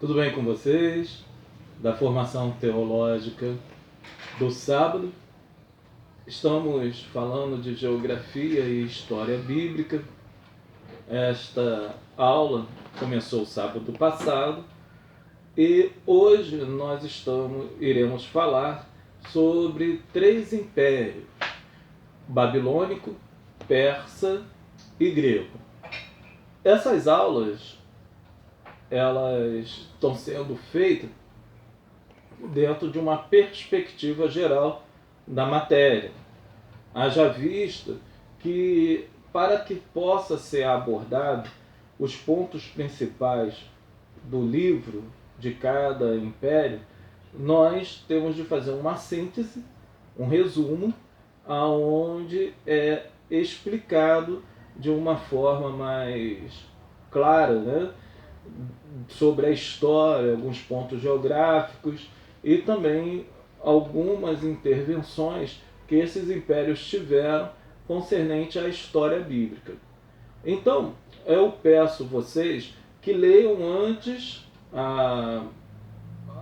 Tudo bem com vocês? Da formação teológica do sábado. Estamos falando de geografia e história bíblica. Esta aula começou sábado passado e hoje nós iremos falar sobre 3 impérios: babilônico, persa e grego. Essas aulas elas estão sendo feitas dentro de uma perspectiva geral da matéria. Haja vista que, para que possa ser abordado os pontos principais do livro de cada império, nós temos de fazer uma síntese, um resumo, aonde é explicado de uma forma mais clara, né, sobre a história, alguns pontos geográficos e também algumas intervenções que esses impérios tiveram concernente à história bíblica. Então, eu peço vocês que leiam antes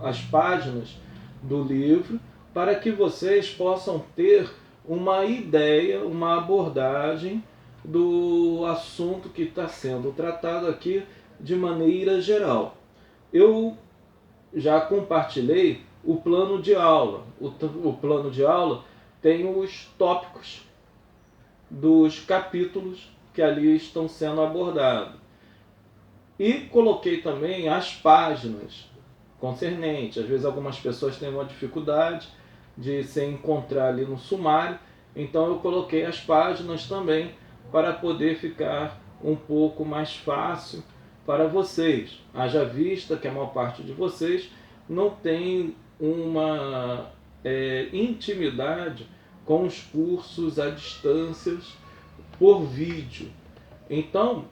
as páginas do livro para que vocês possam ter uma ideia, uma abordagem do assunto que está sendo tratado aqui de maneira geral. Eu já compartilhei o plano de aula. O plano de aula tem os tópicos dos capítulos que ali estão sendo abordados. E coloquei também as páginas concernentes. Às vezes algumas pessoas têm uma dificuldade de se encontrar ali no sumário, então eu coloquei as páginas também para poder ficar um pouco mais fácil para vocês. Haja vista que a maior parte de vocês não tem uma intimidade com os cursos à distância por vídeo. Então,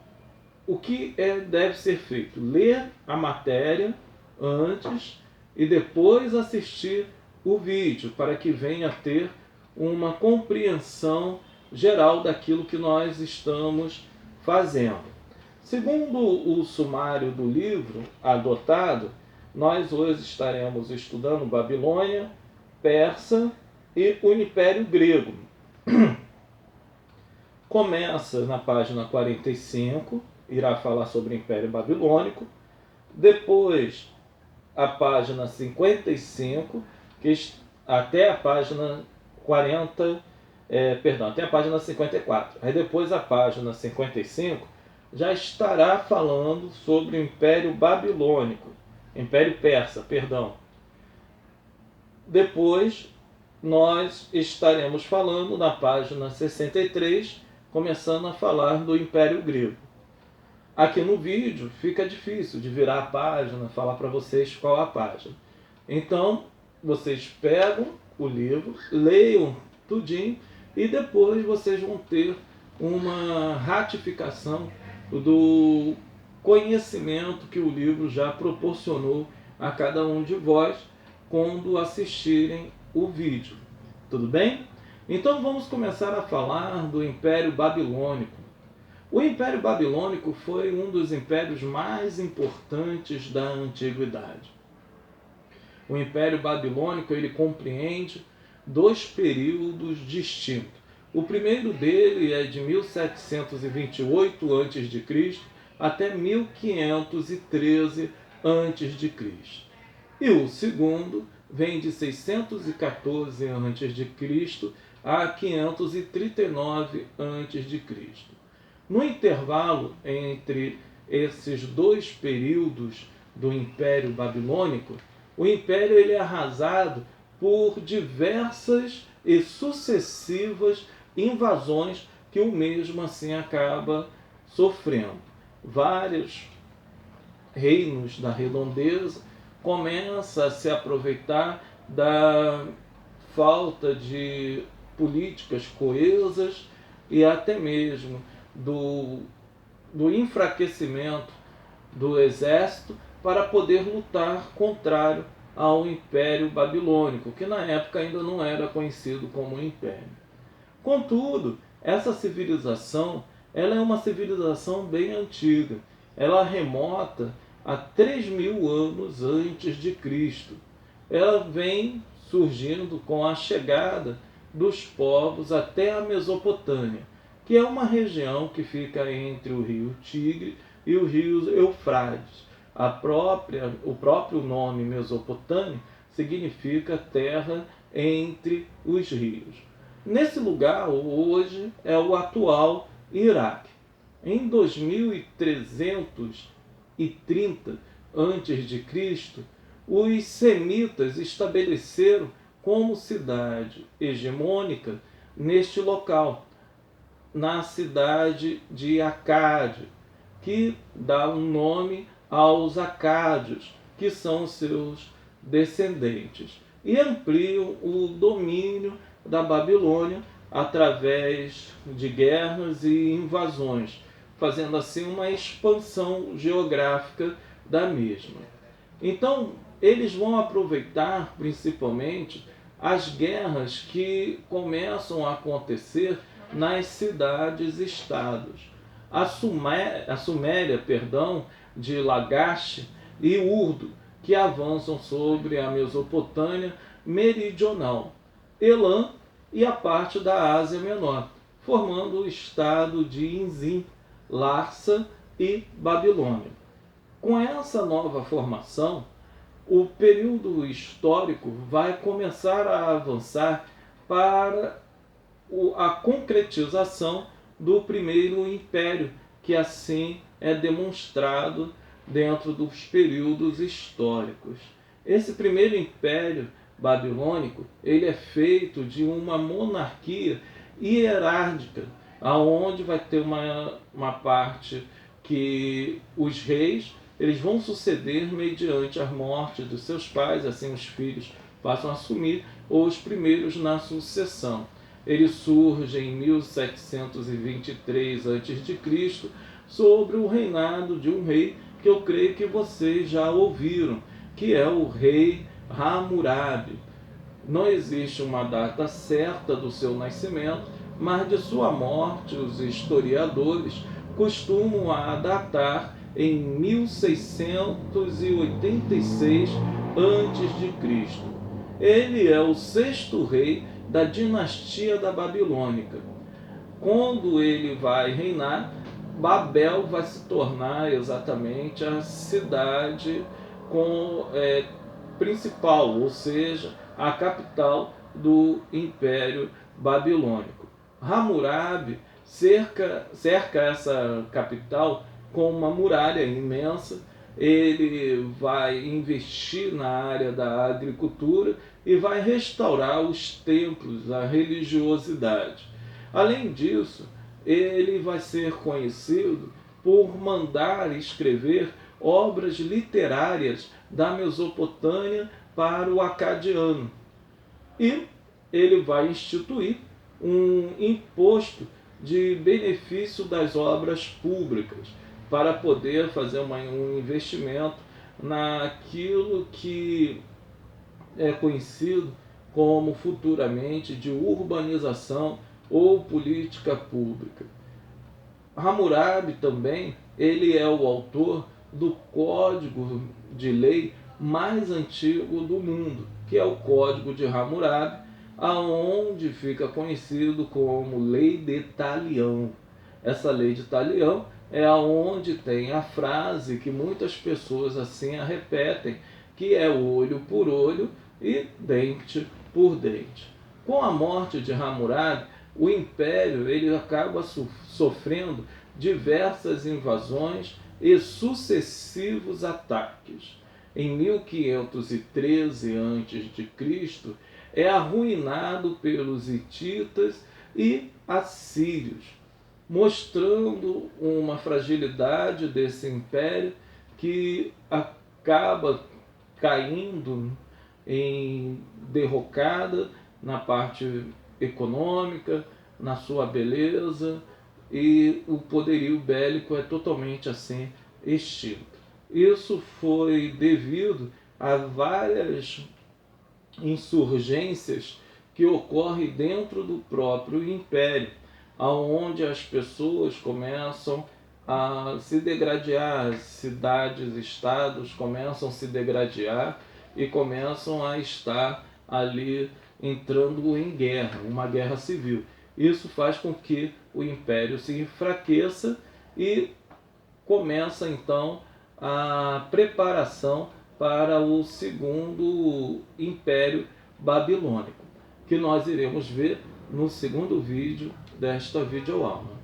o que deve ser feito? Ler a matéria antes e depois assistir o vídeo, para que venha a ter uma compreensão geral daquilo que nós estamos fazendo. Segundo o sumário do livro adotado, nós hoje estaremos estudando Babilônia, Persa e o Império Grego. Começa na página 45, irá falar sobre o Império Babilônico. Depois, a página 55, até a página 40, até a página 54. Aí depois a página 55 já estará falando sobre o Império Babilônico, Império Persa, perdão. Depois nós estaremos falando na página 63, começando a falar do Império Grego. Aqui no vídeo fica difícil de virar a página, falar para vocês qual a página. Então, vocês pegam o livro, leiam tudinho e depois vocês vão ter uma ratificação do conhecimento que o livro já proporcionou a cada um de vós quando assistirem o vídeo. Tudo bem? Então vamos começar a falar do Império Babilônico. O Império Babilônico foi um dos impérios mais importantes da Antiguidade. O Império Babilônico ele compreende 2 períodos distintos. O primeiro dele é de 1728 a.C. até 1513 a.C. E o segundo vem de 614 a.C. a 539 a.C. No intervalo entre esses 2 períodos do Império Babilônico, o Império ele é arrasado por diversas e sucessivas invasões que o mesmo assim acaba sofrendo. Vários reinos da redondeza começam a se aproveitar da falta de políticas coesas e até mesmo do enfraquecimento do exército para poder lutar contrário ao Império Babilônico, que na época ainda não era conhecido como Império. Contudo, essa civilização ela é uma civilização bem antiga. Ela remota há 3.000 anos antes de Cristo. Ela vem surgindo com a chegada dos povos até a Mesopotâmia, que é uma região que fica entre o rio Tigre e o rio Eufrates. O próprio nome Mesopotâmia significa terra entre os rios. Nesse lugar, hoje, é o atual Iraque. Em 2330 a.C., os semitas estabeleceram como cidade hegemônica neste local, na cidade de Acádia, que dá um nome aos acádios, que são seus descendentes, e ampliam o domínio da Babilônia através de guerras e invasões, fazendo assim uma expansão geográfica da mesma. Então, eles vão aproveitar principalmente as guerras que começam a acontecer nas cidades-estados. A Suméria, de Lagash e Urdu, que avançam sobre a Mesopotâmia meridional, Elam e a parte da Ásia Menor, formando o estado de Inzim, Larsa e Babilônia. Com essa nova formação, o período histórico vai começar a avançar para a concretização do primeiro império, que assim é demonstrado dentro dos períodos históricos. Esse primeiro império babilônico, ele é feito de uma monarquia hierárquica, aonde vai ter uma parte que os reis eles vão suceder mediante a morte dos seus pais, assim os filhos passam a assumir, ou os primeiros na sucessão. Ele surge em 1723 a.C., sobre o reinado de um rei que eu creio que vocês já ouviram, que é o rei Hammurabi. Não existe uma data certa do seu nascimento, mas de sua morte os historiadores costumam a datar em 1686 a.C. Ele é o sexto rei da dinastia da Babilônica. Quando ele vai reinar, Babel vai se tornar exatamente a cidade principal, ou seja, a capital do Império Babilônico. Hammurabi cerca essa capital com uma muralha imensa. Ele vai investir na área da agricultura e vai restaurar os templos, a religiosidade. Além disso, ele vai ser conhecido por mandar escrever obras literárias da Mesopotâmia para o acadiano. E ele vai instituir um imposto de benefício das obras públicas, para poder fazer um investimento naquilo que é conhecido como futuramente de urbanização ou política pública. Hammurabi também, ele é o autor do código de lei mais antigo do mundo, que é o Código de Hammurabi, aonde fica conhecido como Lei de Talião. Essa Lei de Talião é aonde tem a frase que muitas pessoas assim a repetem, que é olho por olho e dente por dente. Com a morte de Hammurabi, o império ele acaba sofrendo diversas invasões e sucessivos ataques. Em 1513 a.C., é arruinado pelos hititas e assírios, mostrando uma fragilidade desse império que acaba caindo em derrocada na parte econômica, na sua beleza, e o poderio bélico é totalmente assim extinto. Isso foi devido a várias insurgências que ocorrem dentro do próprio império, aonde as pessoas começam a se degradar, as cidades, estados começam a se degradar e começam a estar ali entrando em guerra, uma guerra civil. Isso faz com que o império se enfraqueça e começa então a preparação para o segundo império babilônico, que nós iremos ver no segundo vídeo desta videoaula.